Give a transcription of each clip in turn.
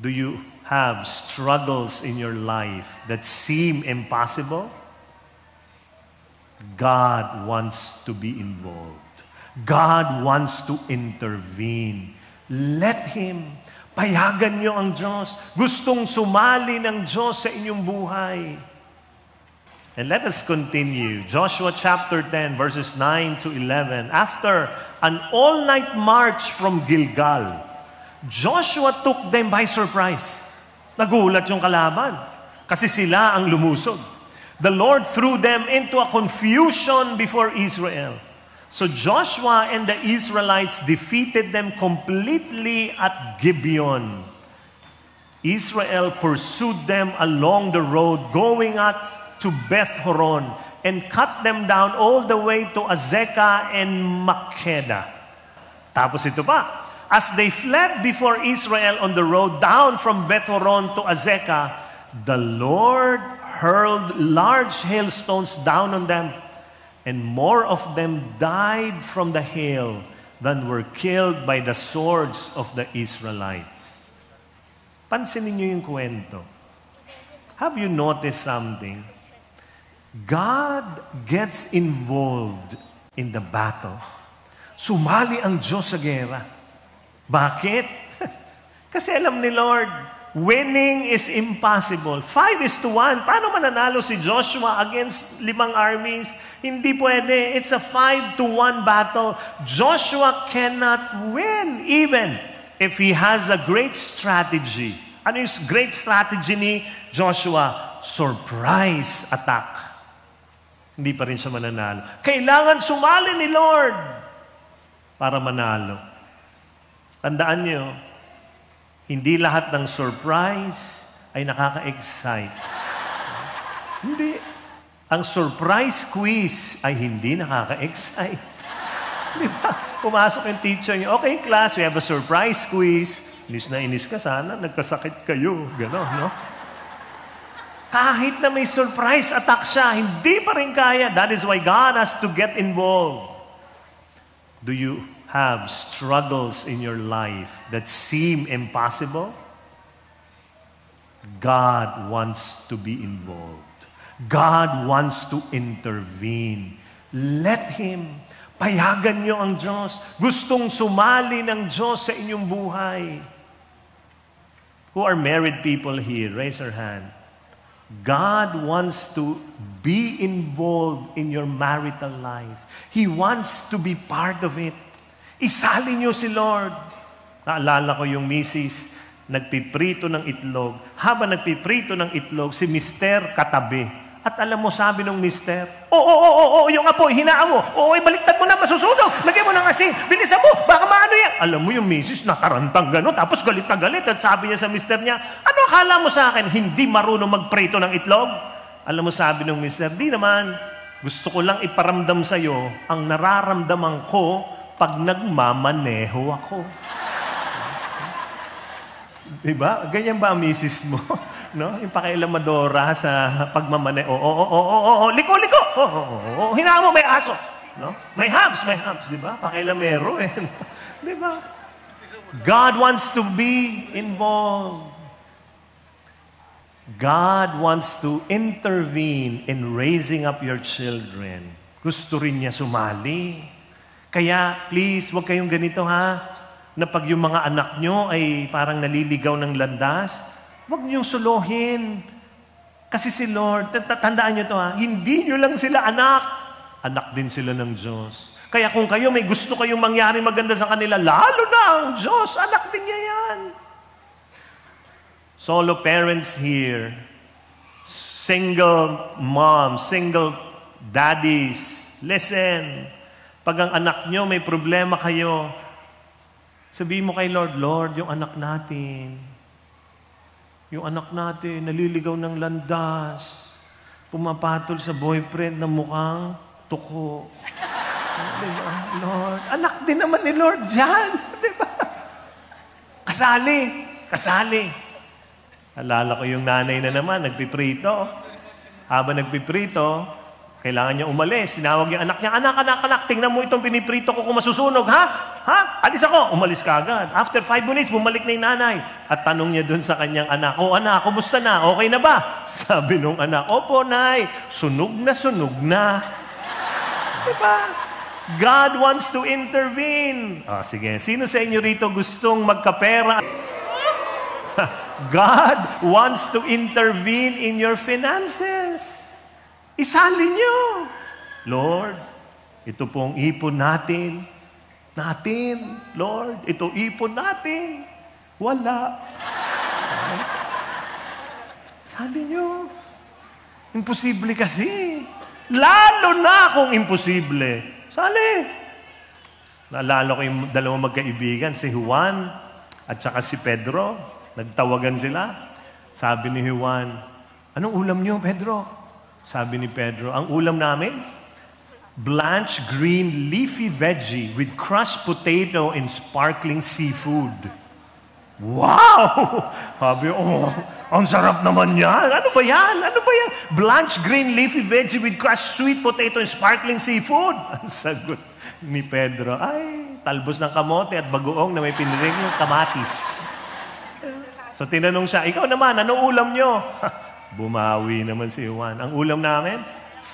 Do you have struggles in your life that seem impossible? God wants to be involved. God wants to intervene. Let Him. Payagan niyo ang Diyos. Gustong sumali ng Diyos sa inyong buhay. And let us continue. Joshua chapter 10, verses 9 to 11. After an all-night march from Gilgal, Joshua took them by surprise. Nagulat yung kalaban kasi sila ang lumusog. The Lord threw them into a confusion before Israel. So Joshua and the Israelites defeated them completely at Gibeon. Israel pursued them along the road going up to Beth-horon and cut them down all the way to Azekah and Makkedah. Tapos ito pa. As they fled before Israel on the road down from Beth-horon to Azekah, the Lord hurled large hailstones down on them, and more of them died from the hail than were killed by the swords of the Israelites. Pansinin niyo yung kwento. Have you noticed something? God gets involved in the battle. Sumali ang Diyos sa gera. Bakit? Kasi alam ni Lord, winning is impossible. 5-1. Paano mananalo si Joshua against 5 armies? Hindi pwede. It's a 5-1 battle. Joshua cannot win even if he has a great strategy. Ano yung great strategy ni Joshua? Surprise attack. Hindi pa rin siya mananalo. Kailangan sumali ni Lord para manalo. Tandaan niyo, hindi lahat ng surprise ay nakaka-excite. Hindi. Ang surprise quiz ay hindi nakaka-excite. Di ba? Pumasok yung teacher niyo, okay class, we have a surprise quiz. Inis na inis ka sana, nagkasakit kayo. Gano'n, no? Kahit na may surprise attack siya, hindi pa rin kaya. That is why God has to get involved. Do you have struggles in your life that seem impossible? God wants to be involved. God wants to intervene. Let Him. Payagan niyo ang Diyos. Gustong sumali ng Diyos sa inyong buhay. Who are married people here? Raise your hand. God wants to be involved in your marital life. He wants to be part of it. Isali niyo si Lord. Naalala ko yung misis, nagpiprito ng itlog. Habang nagpiprito ng itlog, si Mister katabi. At alam mo, sabi ng Mister, yung apoy, hinaan mo. Baliktad mo na, masusunog. Lagyan mo ng asin. Bilisan mo, baka maano yan. Alam mo yung misis, natarantang gano'n. Tapos galit na galit. At sabi niya sa Mister niya, ano akala mo sa akin? Hindi marunong magprito ng itlog? Alam mo, sabi ng Mister, di naman. Gusto ko lang iparamdam sa'yo ang nararamdaman ko pag nagmamaneho ako. Diba? Ganyan ba ang misis mo? No? Yung pakailamadora sa pagmamaneho. Liko! Hinaan mo, may aso. No? May hubs. Diba? Pakailamero eh. Diba? God wants to be involved. God wants to intervene in raising up your children. Gusto rin niya sumali. Kaya, please, huwag kayong ganito ha, na pag yung mga anak nyo ay parang naliligaw ng landas, huwag niyong suluhin. Kasi si Lord, tandaan nyo to ha, hindi nyo lang sila anak, anak din sila ng Diyos. Kaya kung kayo may gusto kayong mangyari maganda sa kanila, lalo na ang Diyos, anak din niya yan. Solo parents here, single moms, single daddies, listen. Pag ang anak nyo may problema kayo, sabihin mo kay Lord, Lord, yung anak natin, naliligaw ng landas, pumapatol sa boyfriend na mukhang tuko. Diba? Lord, anak din naman ni Lord dyan. Diba? Kasali. Alala ko yung nanay na naman, nagpiprito. Habang nagpiprito, Kailangan niya umalis. Tinawag yung anak niya, anak, tingnan mo itong piniprito ko kung masusunog, ha? Alis ako. Umalis ka agad. After 5 minutes, bumalik na yung nanay. At tanong niya dun sa kanyang anak, anak, kumusta na? Okay na ba? Sabi nung anak, opo, nay, sunog na. Diba? God wants to intervene. Sige, sino sa inyo rito gustong magkapera? God wants to intervene in your finances. Isali niyo. Lord, ito pong ipon natin. Lord, ito ipon natin. Wala. Isali niyo. Imposible kasi. Lalo na kung imposible. Sali. Naalala ko yung dalawang magkaibigan, si Juan at saka si Pedro. Nagtawagan sila. Sabi ni Juan, anong ulam niyo, Pedro? Sabi ni Pedro, ang ulam namin, blanched green leafy veggie with crushed potato and sparkling seafood. Wow! Sabi, ang sarap naman yan. Ano ba yan? Blanched green leafy veggie with crushed sweet potato and sparkling seafood. Ang sagot ni Pedro, talbos ng kamote at bagoong na may piniring yung kamatis. So tinanong siya, ikaw naman, anong ulam nyo? Bumawi naman si Juan. Ang ulam namin,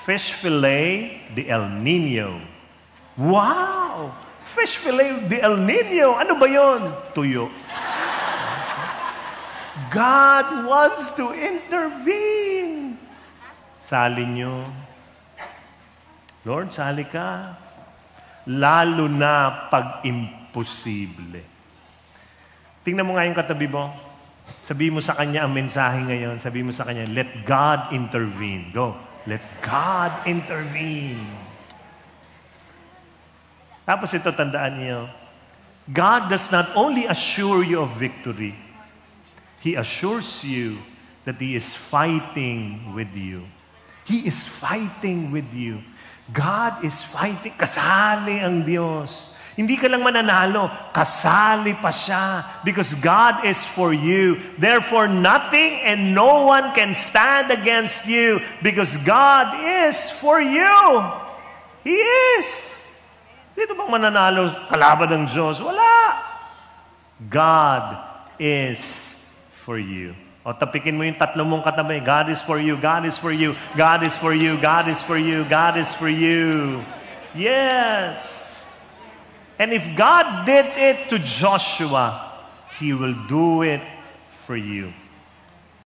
fish fillet de El Nino. Wow! Fish fillet de El Nino. Ano ba yon? Tuyo. God wants to intervene. Sali nyo. Lord, sali ka. Lalo na pag imposible. Tingnan mo nga yung katabi mo. Sabi mo sa kanya ang mensahe ngayon. Sabi mo sa kanya, let God intervene. Go. Let God intervene. Tapos ito, tandaan niyo. God does not only assure you of victory, He assures you that He is fighting with you. He is fighting with you. God is fighting. Kasali ang Diyos. Hindi ka lang mananalo, kasali pa siya. Because God is for you. Therefore, nothing and no one can stand against you. Because God is for you. He is. Sino bang mananalo kalaban ng Diyos? Wala. God is for you. O tapikin mo yung tatlo mong katabi. God is for you. God is for you. God is for you. God is for you. God is for you. Yes. And if God did it to Joshua, He will do it for you.